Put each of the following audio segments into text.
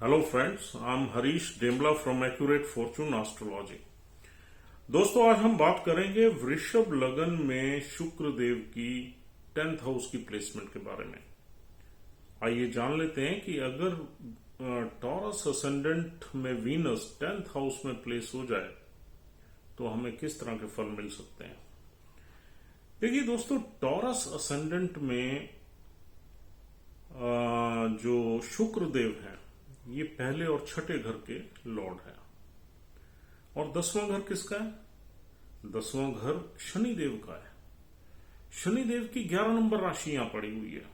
Hello friends, I am Harish Demla from accurate fortune astrology. दोस्तों, आज हम बात करेंगे वृषभ लगन में शुक्र देव की 10th हाउस की प्लेसमेंट के बारे में। आइए जान लेते हैं कि अगर टॉरस असेंडेंट में वीनस 10th हाउस में प्लेस हो जाए तो हमें किस तरह के फल मिल सकते हैं। देखिए दोस्तों, टॉरस असेंडेंट में जो शुक्र देव हैं ये पहले और छठे घर के लॉर्ड है। और 10वां घर किसका है? 10वां घर शनि देव का है। शनि देव की 11 नंबर राशि यहां पड़ी हुई है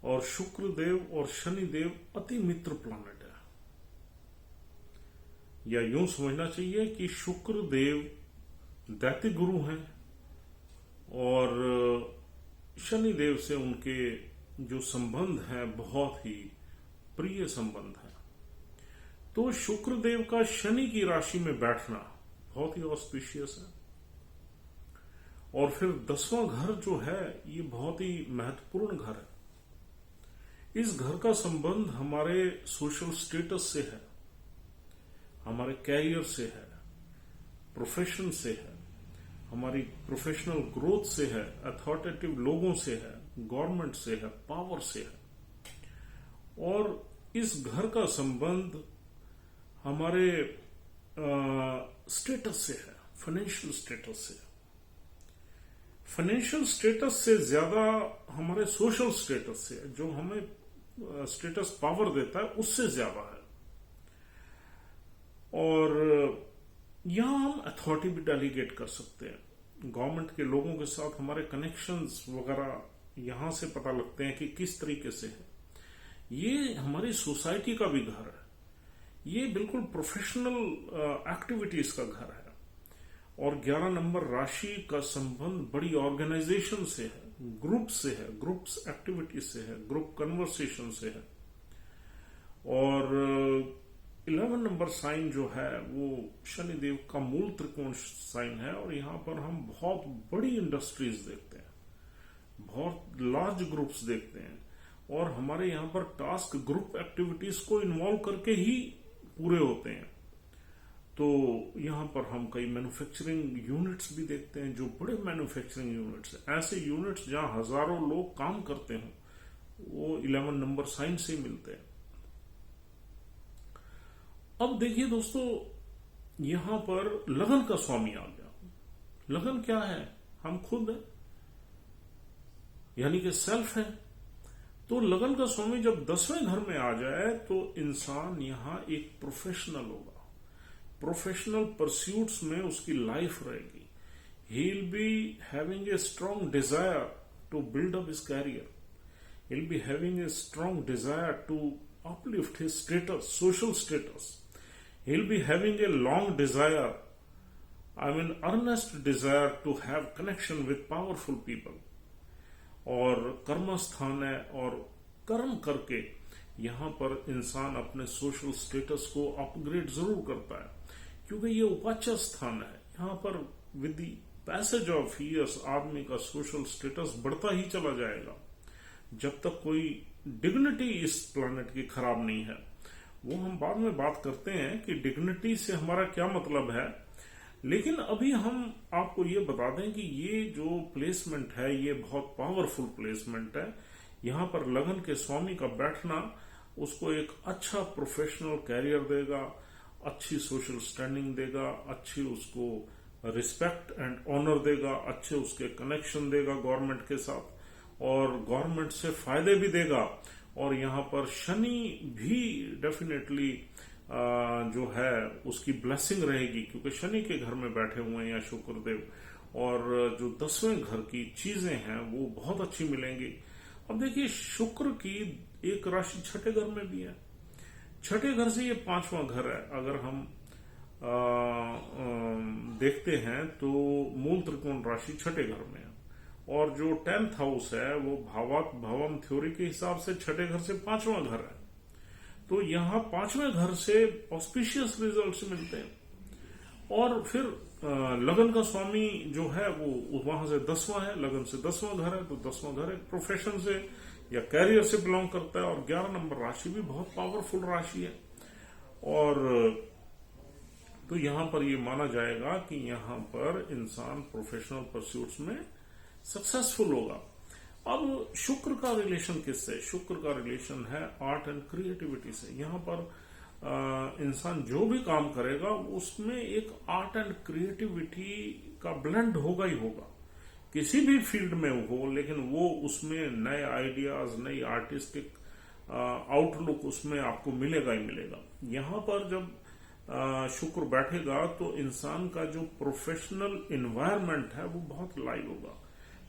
और शुक्र देव और शनि देव अति मित्र प्लैनेट है। या यूं समझना चाहिए कि शुक्र देव दैत्य गुरु हैं और शनि देव से उनके जो संबंध है बहुत ही प्रिय संबंध है। तो शुक्र देव का शनि की राशि में बैठना बहुत ही ऑस्पिशियस है। और फिर 10वां घर जो है ये बहुत ही महत्वपूर्ण घर है। इस घर का संबंध हमारे सोशल स्टेटस से है, हमारे कैरियर से है, प्रोफेशन से है, हमारी प्रोफेशनल ग्रोथ से है, अथॉरिटेटिव लोगों से है, गवर्नमेंट से है, पावर से है। और इस घर का संबंध हमारे स्टेटस से है, फाइनेंशियल स्टेटस से। फाइनेंशियल स्टेटस से ज्यादा हमारे सोशल स्टेटस से, जो हमें स्टेटस पावर देता है उससे ज्यादा है। और यहां हम अथॉरिटी भी डेलीगेट कर सकते हैं। गवर्नमेंट के लोगों के साथ हमारे कनेक्शंस वगैरह यहां से पता लगते हैं कि किस तरीके से है। ये हमारी सोसाइटी का भी घर है। ये बिल्कुल प्रोफेशनल एक्टिविटीज का घर है। और 11 नंबर राशि का संबंध बड़ी ऑर्गेनाइजेशन से है, ग्रुप से है, ग्रुप्स एक्टिविटी से है, ग्रुप कन्वर्सेशन से है। और 11 नंबर साइन जो है वो शनिदेव का मूल त्रिकोण साइन है। और यहां पर हम बहुत बड़ी इंडस्ट्रीज देखते हैं, बहुत लार्ज ग्रुप्स देखते हैं। और हमारे यहां पर टास्क ग्रुप एक्टिविटीज को इन्वॉल्व करके ही पूरे होते हैं। तो यहां पर हम कई मैन्युफैक्चरिंग यूनिट्स भी देखते हैं, जो बड़े मैन्युफैक्चरिंग यूनिट्स हैं। ऐसे यूनिट्स जहां हजारों लोग काम करते हैं वो 11 नंबर साइन से मिलते हैं। अब देखिए दोस्तों, यहां पर लगन का स्वामी आ गया। लगन क्या है? हम खुद हैं, यानी कि सेल्फ है। तो लगन का स्वामी जब 10वें घर में आ जाए तो इंसान यहां एक प्रोफेशनल होगा। प्रोफेशनल परस्यूट्स में उसकी लाइफ रहेगी। He will be having a strong desire to build up his career. He will be having a strong desire to uplift his status, social status. He'll be having a long desire, earnest desire to have connection with powerful people. और कर्म स्थान है और कर्म करके यहां पर इंसान अपने सोशल स्टेटस को अपग्रेड जरूर करता है, क्योंकि ये उपाच्य स्थान है। यहां पर with the passage of years आदमी का सोशल स्टेटस बढ़ता ही चला जाएगा जब तक कोई डिग्निटी इस प्लैनेट की खराब नहीं है। वो हम बाद में बात करते हैं कि डिग्निटी से हमारा क्या मतलब है। लेकिन अभी हम आपको ये बता दें कि ये जो प्लेसमेंट है ये बहुत पावरफुल प्लेसमेंट है। यहां पर लगन के स्वामी का बैठना उसको एक अच्छा प्रोफेशनल कैरियर देगा, अच्छी सोशल स्टैंडिंग देगा, अच्छी उसको रिस्पेक्ट एंड ऑनर देगा, अच्छे उसके कनेक्शन देगा गवर्नमेंट के साथ और गवर्नमेंट से फायदे भी देगा। और यहां पर शनि भी डेफिनेटली जो है उसकी ब्लेसिंग रहेगी, क्योंकि शनि के घर में बैठे हुए हैं या शुक्रदेव। और जो 10वें घर की चीजें हैं वो बहुत अच्छी मिलेंगी। अब देखिए, शुक्र की एक राशि छठे घर में भी है। छठे घर से ये 5वां घर है। अगर हम देखते हैं तो मूल त्रिकोण राशि छठे घर में है। और जो 10th हाउस है वो भावात भवम थ्योरी के हिसाब से छठे घर से 5वां घर है। तो यहां 5वें घर से ऑस्पिशियस रिजल्ट्स मिलते हैं। और फिर लगन का स्वामी जो है वो वहां से 10वां है, लगन से 10वां घर है। तो 10वां घर एक प्रोफेशन से या कैरियर से बिलोंग करता है। और 11 नंबर राशि भी बहुत पावरफुल राशि है, और तो यहां पर ये माना जाएगा कि यहां पर इंसान प्रोफेशनल परस्यूट्स में सक्सेसफुल होगा। अब शुक्र का रिलेशन किससे? शुक्र का रिलेशन है आर्ट एंड क्रिएटिविटी से। यहां पर इंसान जो भी काम करेगा उसमें एक आर्ट एंड क्रिएटिविटी का ब्लेंड होगा ही होगा, किसी भी फील्ड में हो, लेकिन वो उसमें नए आइडियाज, नई आर्टिस्टिक आउटलुक उसमें आपको मिलेगा ही मिलेगा। यहां पर जब शुक्र बैठेगा तो इंसान का जो प्रोफेशनल इन्वायरमेंट है वो बहुत लाइव होगा,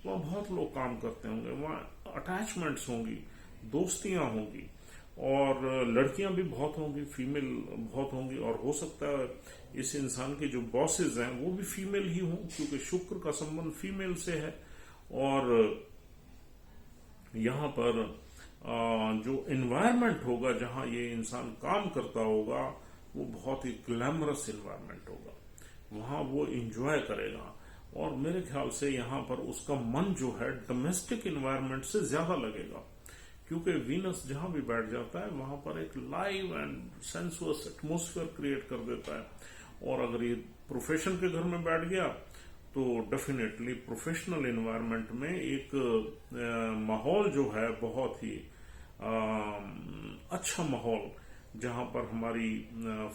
वहां बहुत लोग काम करते होंगे, वहां अटैचमेंट्स होंगी, दोस्तियां होंगी, और लड़कियां भी बहुत होंगी, फीमेल बहुत होंगी, और हो सकता है इस इंसान के जो बॉसेस हैं वो भी फीमेल ही हों, क्योंकि शुक्र का संबंध फीमेल से है। और यहां पर जो एनवायरनमेंट होगा जहां ये इंसान काम करता होगा वो बहुत ही ग्लैमरस एनवायरनमेंट होगा, वहां वो एंजॉय करेगा। और मेरे ख्याल से यहां पर उसका मन जो है डोमेस्टिक एनवायरनमेंट से ज्यादा लगेगा, क्योंकि वीनस जहां भी बैठ जाता है वहां पर एक live and sensuous atmosphere create कर देता है। और अगर ये प्रोफेशन के घर में बैठ गया तो डेफिनेटली प्रोफेशनल एनवायरनमेंट में एक माहौल जो है बहुत ही अच्छा माहौल, जहां पर हमारी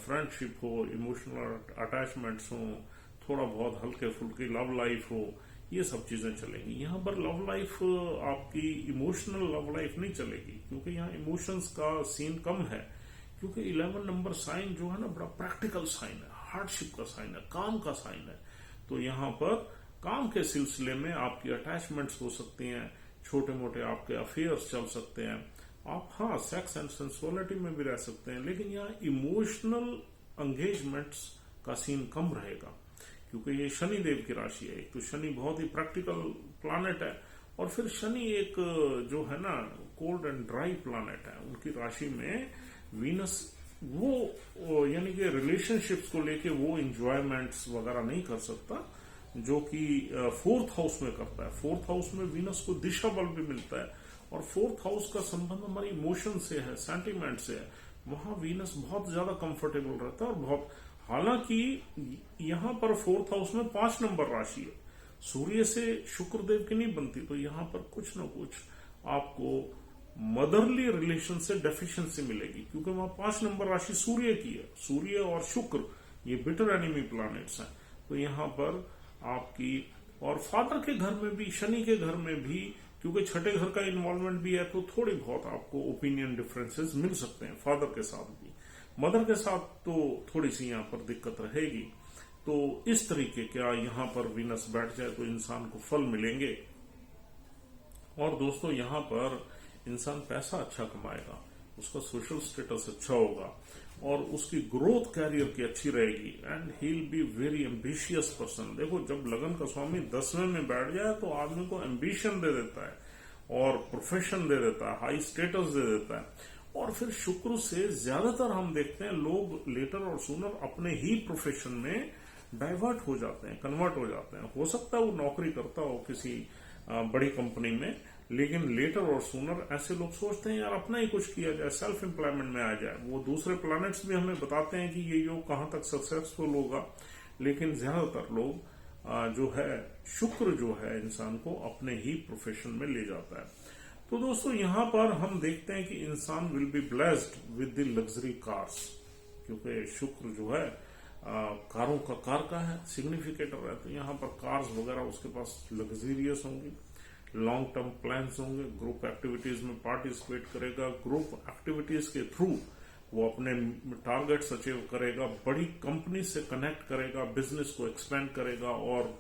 फ्रेंडशिप हो, इमोशनल अटैचमेंट्स हो, थोड़ा बहुत हल्के फुल्के लव लाइफ हो, ये सब चीजें चलेंगी। यहां पर लव लाइफ, आपकी इमोशनल लव लाइफ नहीं चलेगी, क्योंकि यहाँ इमोशंस का सीन कम है, क्योंकि 11 नंबर साइन जो है ना बड़ा प्रैक्टिकल साइन है, हार्डशिप का साइन है, काम का साइन है। तो यहां पर काम के सिलसिले में आपकी अटैचमेंट्स हो सकती हैं, छोटे मोटे आपके अफेयर्स चल सकते हैं, आप हाँ सेक्स एंड सेंसुअलिटी में भी रह सकते हैं, लेकिन यहाँ इमोशनल एंगेजमेंट्स का सीन कम रहेगा, क्योंकि ये शनि देव की राशि है। एक तो शनि बहुत ही प्रैक्टिकल प्लैनेट है, और फिर शनि एक जो है ना कोल्ड एंड ड्राई प्लैनेट है। उनकी राशि में वीनस वो यानी कि रिलेशनशिप्स को लेके वो इंजॉयमेंट्स वगैरह नहीं कर सकता जो कि 4th हाउस में करता है। 4th हाउस में वीनस को दिशा बल भी मिलता है, और 4th हाउस का संबंध हमारी इमोशन से है, सेंटिमेंट से है। वहां वीनस बहुत ज्यादा कंफर्टेबल रहता है, और बहुत, हालांकि यहां पर 4th हाउस में 5 नंबर राशि है, सूर्य से शुक्रदेव की नहीं बनती, तो यहां पर कुछ न कुछ आपको मदरली रिलेशन से डेफिशिएंसी मिलेगी, क्योंकि वहां 5 नंबर राशि सूर्य की है। सूर्य और शुक्र ये बिटर एनिमी प्लैनेट्स हैं, तो यहां पर आपकी, और फादर के घर में भी, शनि के घर में भी, क्योंकि छठे घर का इन्वॉल्वमेंट भी है, तो थोड़ी बहुत आपको ओपिनियन डिफरेंसेस मिल सकते हैं फादर के साथ भी। मदर के साथ तो थोड़ी सी यहां पर दिक्कत रहेगी। तो इस तरीके का यहां पर वीनस बैठ जाए तो इंसान को फल मिलेंगे। और दोस्तों यहां पर इंसान पैसा अच्छा कमाएगा, उसका सोशल स्टेटस अच्छा होगा, और उसकी ग्रोथ कैरियर की अच्छी रहेगी, and he will be very ambitious person. देखो, जब लगन का स्वामी 10वें में बैठ जाए तो आदमी को एम्बिशन दे देता है, और प्रोफेशन दे देता है, हाई स्टेटस दे देता है। और फिर शुक्र से ज्यादातर हम देखते हैं लोग लेटर और सूनर अपने ही प्रोफेशन में डाइवर्ट हो जाते हैं, कन्वर्ट हो जाते हैं। हो सकता है वो नौकरी करता हो किसी बड़ी कंपनी में, लेकिन लेटर और सूनर ऐसे लोग सोचते हैं यार अपना ही कुछ किया जाए, सेल्फ एम्प्लॉयमेंट में आ जाए। वो दूसरे प्लैनेट्स भी हमें बताते हैं कि ये योग कहां तक सक्सेसफुल होगा, लेकिन ज्यादातर लोग जो है शुक्र जो है इंसान को अपने ही प्रोफेशन में ले जाता है। तो दोस्तों यहां पर हम देखते हैं कि इंसान will be blessed with the luxury cars, क्योंकि शुक्र जो है कारों का कार का है, सिग्निफिकेटर है। तो यहां पर कार्स वगैरह उसके पास लग्जरियस होंगी, लॉन्ग टर्म प्लान्स होंगे, ग्रुप एक्टिविटीज में पार्टिसिपेट करेगा, ग्रुप एक्टिविटीज के थ्रू वो अपने टारगेट्स अचीव करेगा, बड़ी कंपनी से कनेक्ट करेगा, बिजनेस को एक्सपेंड करेगा, और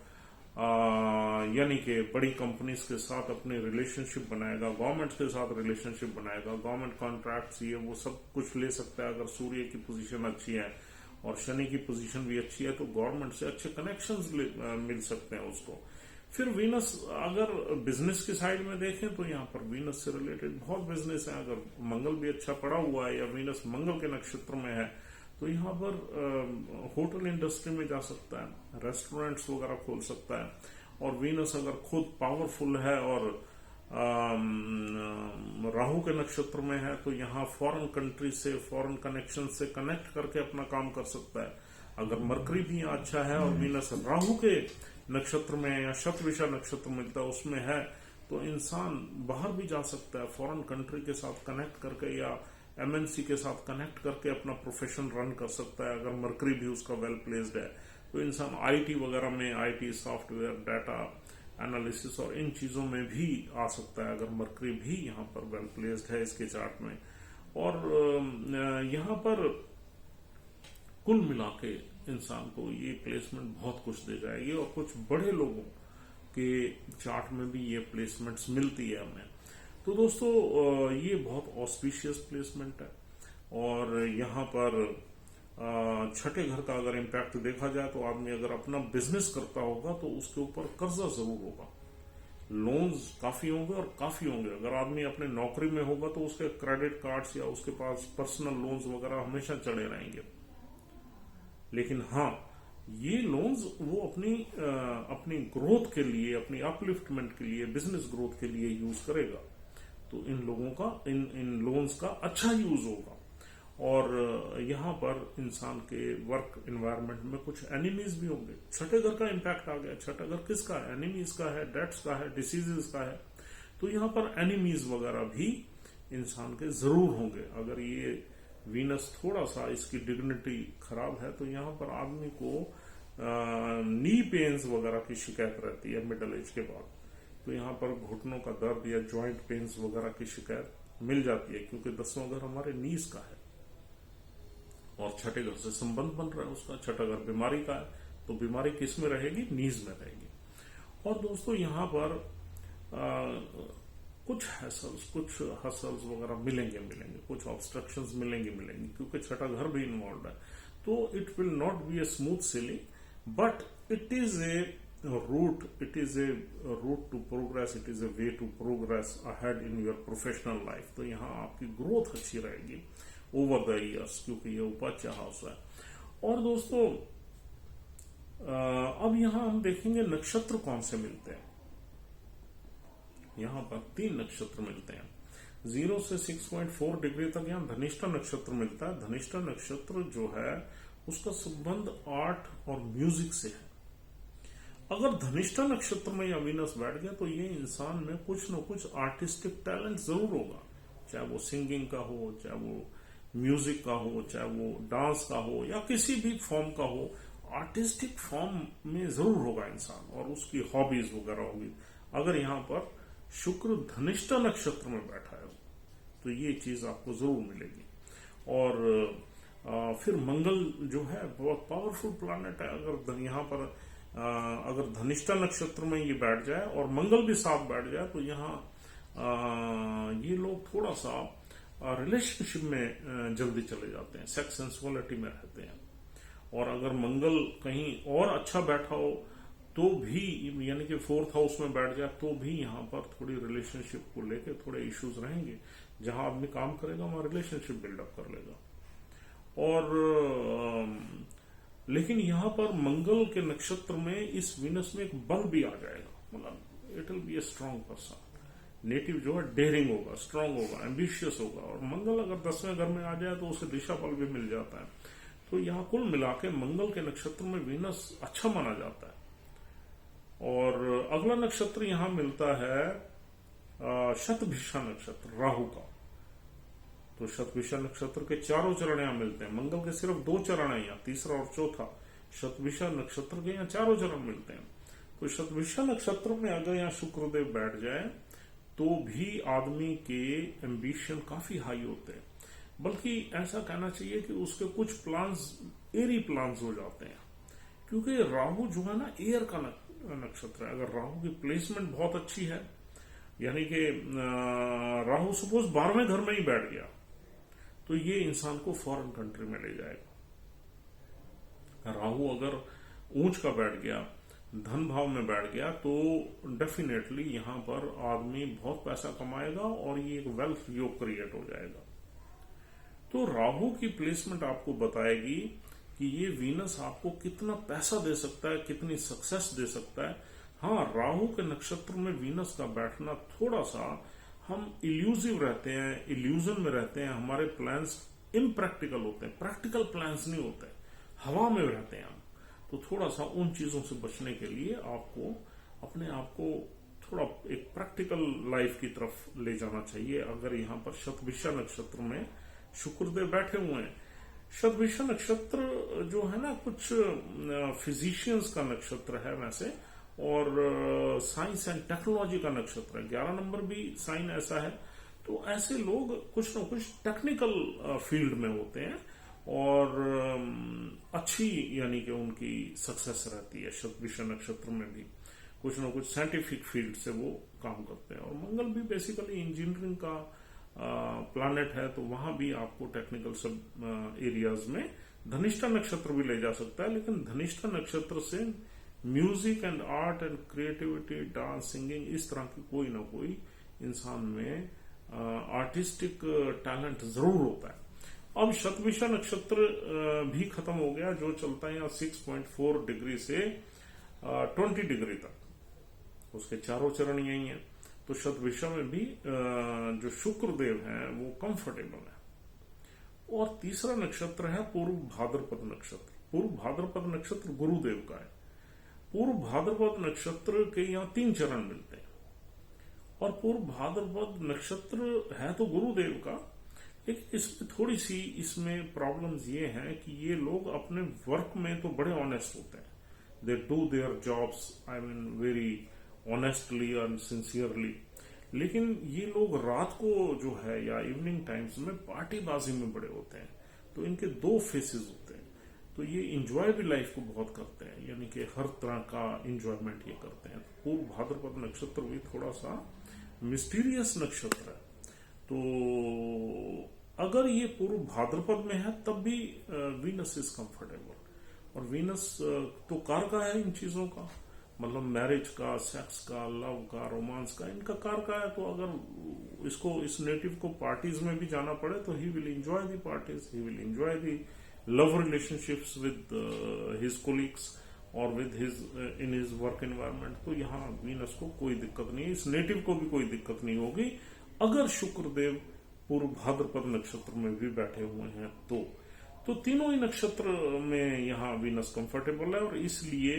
यानी कि बड़ी कंपनीज के साथ अपनी रिलेशनशिप बनाएगा, गवर्नमेंट के साथ रिलेशनशिप बनाएगा, गवर्नमेंट कॉन्ट्रैक्ट्स ये वो सब कुछ ले सकता है। अगर सूर्य की पोजीशन अच्छी है और शनि की पोजीशन भी अच्छी है तो गवर्नमेंट से अच्छे कनेक्शंस मिल सकते हैं उसको। फिर वीनस अगर बिजनेस की साइड में देखें तो यहाँ पर वीनस से रिलेटेड बहुत बिजनेस है। अगर मंगल भी अच्छा पड़ा हुआ है या वीनस मंगल के नक्षत्र में है तो यहाँ पर होटल इंडस्ट्री में जा सकता है, रेस्टोरेंट्स वगैरह खोल सकता है। और वीनस अगर खुद पावरफुल है और राहु के नक्षत्र में है तो यहाँ फॉरेन कंट्री से, फॉरेन कनेक्शन से कनेक्ट करके अपना काम कर सकता है। अगर मरकरी भी यहाँ अच्छा है और वीनस राहु के नक्षत्र में या शतभिषा नक्षत्र मिलता है उसमें है, तो इंसान बाहर भी जा सकता है, फॉरेन कंट्री के साथ कनेक्ट करके या एमएनसी के साथ कनेक्ट करके अपना प्रोफेशन रन कर सकता है। अगर मरकरी भी उसका वेल प्लेस्ड है तो इंसान आईटी वगैरह में, आईटी सॉफ्टवेयर, डाटा एनालिसिस और इन चीजों में भी आ सकता है अगर मरकरी भी यहाँ पर वेल प्लेस्ड है इसके चार्ट में। और यहाँ पर कुल मिला के इंसान को ये प्लेसमेंट बहुत कुछ दे जाएगी और कुछ बड़े लोगों के चार्ट में भी ये प्लेसमेंट्स मिलती है हमें। तो दोस्तों ये बहुत ऑस्पिशियस प्लेसमेंट है और यहाँ पर छठे घर का अगर इम्पैक्ट देखा जाए तो आदमी अगर अपना बिजनेस करता होगा तो उसके ऊपर कर्जा जरूर होगा, लोन्स काफी होंगे और काफी होंगे। अगर आदमी अपने नौकरी में होगा तो उसके क्रेडिट कार्ड्स या उसके पास पर्सनल लोन्स वगैरह हमेशा चढ़े रहेंगे। लेकिन हाँ, ये लोन्स वो अपनी ग्रोथ के लिए, अपनी अपलिफ्टमेंट के लिए, बिजनेस ग्रोथ के लिए यूज करेगा। तो इन लोगों का इन लोन्स का अच्छा यूज होगा। और यहाँ पर इंसान के वर्क एनवायरनमेंट में कुछ एनिमीज भी होंगे। छठे घर का इम्पैक्ट आ गया। छठा घर किसका है? एनिमीज का है, डेट्स का है, डिसीजेस का है। तो यहाँ पर एनिमीज वगैरह भी इंसान के जरूर होंगे। अगर ये वीनस थोड़ा सा इसकी डिग्निटी खराब है तो यहाँ पर आदमी को नी पेन्स वगैरह की शिकायत रहती है मिडिल एज के बाद। तो यहाँ पर घुटनों का दर्द या जॉइंट पेन्स वगैरह की शिकायत मिल जाती है, क्योंकि 10वां घर हमारे नीज का है और छठे घर से संबंध बन रहा है उसका। छठा घर बीमारी का है, तो बीमारी किस में रहेगी? नीज में रहेगी। और दोस्तों यहाँ पर कुछ हसल्स वगैरह मिलेंगे, कुछ ऑब्स्ट्रक्शंस मिलेंगे, क्योंकि छठा घर भी इन्वॉल्व है। तो it will not be a smooth sailing, but it is a route to progress, it is a way to progress ahead in your professional life. तो यहाँ आपकी ग्रोथ अच्छी रहेगी ओवर द ईयर्स, क्योंकि ये उपाच्य हाउस है। और दोस्तों अब यहाँ हम देखेंगे नक्षत्र कौन से मिलते हैं। यहाँ पर 3 नक्षत्र मिलते हैं। 0 से 6.4 डिग्री तक यहाँ धनिष्ठा नक्षत्र मिलता है। धनिष्ठा नक्षत्र जो है उसका संबंध आर्ट और म्यूजिक से है। अगर धनिष्ठा नक्षत्र में या वीनस बैठ गया तो ये इंसान में कुछ न कुछ आर्टिस्टिक टैलेंट जरूर होगा, चाहे वो सिंगिंग का हो, चाहे वो म्यूजिक का हो, चाहे वो डांस का हो या किसी भी फॉर्म का हो। आर्टिस्टिक फॉर्म में जरूर होगा इंसान और उसकी हॉबीज वगैरह होगी। अगर यहाँ पर शुक्र धनिष्ठा नक्षत्र में बैठा है तो ये चीज आपको जरूर मिलेगी। और फिर मंगल जो है बहुत पावरफुल प्लैनेट है। अगर यहाँ पर अगर धनिष्ठा नक्षत्र में ये बैठ जाए और मंगल भी साथ बैठ जाए तो यहाँ ये लोग थोड़ा सा रिलेशनशिप में जल्दी चले जाते हैं, सेक्स सेंसुअलिटी में रहते हैं। और अगर मंगल कहीं और अच्छा बैठा हो तो भी, यानी कि 4th हाउस में बैठ जाए तो भी यहाँ पर थोड़ी रिलेशनशिप को लेके थोड़े इश्यूज रहेंगे। जहां आदमी काम करेगा वहां रिलेशनशिप बिल्डअप कर लेगा। और लेकिन यहाँ पर मंगल के नक्षत्र में इस वीनस में एक बल भी आ जाएगा, मतलब it will be a strong person. Native जो है डेयरिंग होगा, स्ट्रांग होगा, एम्बिशियस होगा। और मंगल अगर 10वें घर में आ जाए तो उसे दिशा बल भी मिल जाता है। तो यहाँ कुल मिला के मंगल के नक्षत्र में वीनस अच्छा माना जाता है। और अगला नक्षत्र यहां मिलता है शतभिषा नक्षत्र, राहु का। तो शतभिषा नक्षत्र के 4 चरण यहां मिलते हैं। मंगल के सिर्फ 2 चरण है यहाँ, तीसरा और चौथा। शतभिषा नक्षत्र के यहाँ 4 चरण मिलते हैं। तो शतभिषा नक्षत्र में अगर यहाँ शुक्रदेव बैठ जाए तो भी आदमी के एम्बिशन काफी हाई होते हैं। बल्कि ऐसा कहना चाहिए कि उसके कुछ प्लान्स एरी प्लान्स हो जाते हैं, क्योंकि राहु जो है ना एयर का नक्षत्र है। अगर राहु की प्लेसमेंट बहुत अच्छी है, यानी कि राहु सपोज 12वें घर में ही बैठ गया तो ये इंसान को फॉरेन कंट्री में ले जाएगा। राहु अगर ऊंच का बैठ गया, धन भाव में बैठ गया, तो डेफिनेटली यहां पर आदमी बहुत पैसा कमाएगा और ये एक वेल्थ योग क्रिएट हो जाएगा। तो राहु की प्लेसमेंट आपको बताएगी कि ये वीनस आपको कितना पैसा दे सकता है, कितनी सक्सेस दे सकता है। हाँ, राहु के नक्षत्र में वीनस का बैठना थोड़ा सा हम इल्यूसिव रहते हैं, इल्यूजन में रहते हैं, हमारे प्लान्स इम्प्रैक्टिकल होते हैं, प्रैक्टिकल प्लान्स नहीं होते, हवा में रहते हैं हम। तो थोड़ा सा उन चीजों से बचने के लिए आपको अपने आप को थोड़ा एक प्रैक्टिकल लाइफ की तरफ ले जाना चाहिए। अगर यहाँ पर शतभिषा नक्षत्र में शुक्रदेव बैठे हुए हैं, शतभिषा नक्षत्र जो है ना कुछ फिजिशियंस का नक्षत्र है वैसे, और साइंस एंड टेक्नोलॉजी का नक्षत्र है। 11 नंबर भी साइन ऐसा है। तो ऐसे लोग कुछ ना कुछ टेक्निकल फील्ड में होते हैं और अच्छी यानी कि उनकी सक्सेस रहती है। शतभिषा नक्षत्र में भी कुछ ना कुछ साइंटिफिक फील्ड से वो काम करते हैं। और मंगल भी बेसिकली इंजीनियरिंग का प्लैनेट है, तो वहां भी आपको टेक्निकल सब एरियाज में धनिष्ठा नक्षत्र भी ले जा सकता है। लेकिन धनिष्ठा नक्षत्र से music and art and creativity, dance, singing, इस तरह की कोई ना कोई इंसान में आर्टिस्टिक टैलेंट जरूर होता है। अब शतभिषा नक्षत्र भी खत्म हो गया, जो चलता है यहाँ 6.4 डिग्री से 20 डिग्री तक, उसके चारों चरण यही हैं। तो शतभिषा में भी जो शुक्रदेव हैं वो कंफर्टेबल है। और तीसरा नक्षत्र है पूर्व भाद्रपद नक्षत्र। पूर्व भाद्रपद नक्षत्र गुरुदेव का है। पूर्व भाद्रपद नक्षत्र के यहाँ 3 चरण मिलते हैं। और पूर्व भाद्रपद नक्षत्र है तो गुरुदेव का, लेकिन इसमें थोड़ी सी इसमें प्रॉब्लम्स ये हैं कि ये लोग अपने वर्क में तो बड़े ऑनेस्ट होते हैं। They do their jobs I mean very honestly and sincerely. लेकिन ये लोग रात को जो है या इवनिंग टाइम्स में पार्टीबाजी में बड़े होते हैं। तो इनके 2 फेसेस होते हैं। तो ये इंजॉय भी लाइफ को बहुत करते हैं, यानी कि हर तरह का इंजॉयमेंट ये करते हैं। तो पूर्व भाद्रपद नक्षत्र भी थोड़ा सा मिस्टीरियस नक्षत्र है। तो अगर ये पूर्व भाद्रपद में है तब भी वीनस इज कंफर्टेबल। और वीनस तो कारका है इन चीजों का, मतलब मैरिज का, सेक्स का, लव का, रोमांस का, इनका कारका है। तो अगर इसको इस नेटिव को पार्टीज में भी जाना पड़े तो he will enjoy the parties, he will enjoy the love relationships with his colleagues और with his in his work environment. तो यहाँ वीनस को कोई दिक्कत नहीं, इस नेटिव को भी कोई दिक्कत नहीं होगी अगर शुक्रदेव पूर्व भाद्रपद नक्षत्र में भी बैठे हुए हैं। तो तीनों ही नक्षत्र में यहाँ वीनस कंफर्टेबल है और इसलिए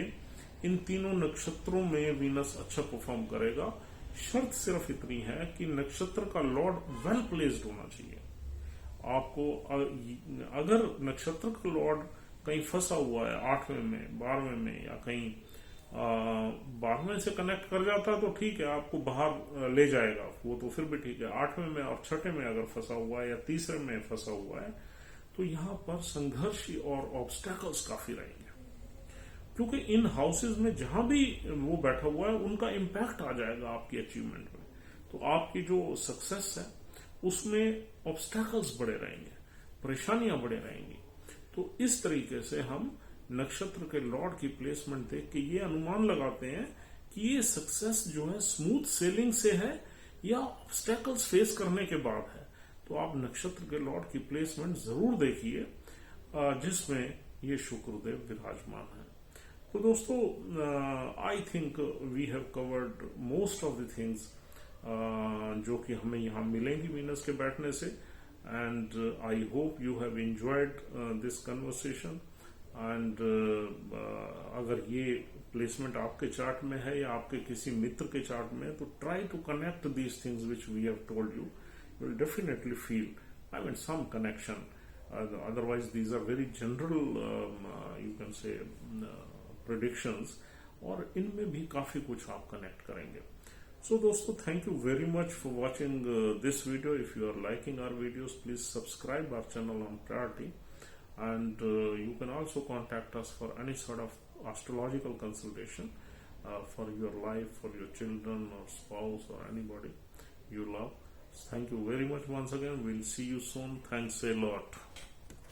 इन तीनों नक्षत्रों में वीनस अच्छा परफॉर्म करेगा। शर्त सिर्फ इतनी है कि नक्षत्र का लॉर्ड वेल प्लेस्ड होना चाहिए। आपको अगर नक्षत्र का लॉर्ड कहीं फंसा हुआ है 8वें में, 12वें में, या कहीं 12वें से कनेक्ट कर जाता है तो ठीक है, आपको बाहर ले जाएगा वो, तो फिर भी ठीक है। 8वें में और 6ठे में अगर फंसा हुआ है या 3रे में फंसा हुआ है तो यहाँ पर संघर्ष और ऑब्स्टेकल्स काफी रहेंगे। क्योंकि इन हाउसेज में जहां भी वो बैठा हुआ है उनका इम्पैक्ट आ जाएगा आपकी अचीवमेंट में। तो आपकी जो सक्सेस है उसमें ऑब्स्टेकल्स बड़े रहेंगे, परेशानियां बड़े रहेंगी। तो इस तरीके से हम नक्षत्र के लॉर्ड की प्लेसमेंट देख के ये अनुमान लगाते हैं कि ये सक्सेस जो है स्मूथ सेलिंग से है या ऑब्स्टेकल्स फेस करने के बाद है। तो आप नक्षत्र के लॉर्ड की प्लेसमेंट जरूर देखिए जिसमें ये शुक्रदेव विराजमान है। तो दोस्तों, I think we have covered most of the things जो कि हमें यहाँ मिलेंगी वीनस के बैठने से। And I hope you have enjoyed this conversation. And अगर ये प्लेसमेंट आपके चार्ट में है या आपके किसी मित्र के चार्ट में है तो try to connect these things which we have told you. You will definitely feel, I mean, some connection. Otherwise, these are very general, you can say, predictions. और इनमें भी काफी कुछ आप कनेक्ट करेंगे। So, दोस्तों, thank you very much for watching this video. If you are liking our videos, please subscribe our channel on Priority. And you can also contact us for any sort of astrological consultation for your life, for your children or spouse or anybody you love. Thank you very much once again. We'll see you soon. Thanks a lot.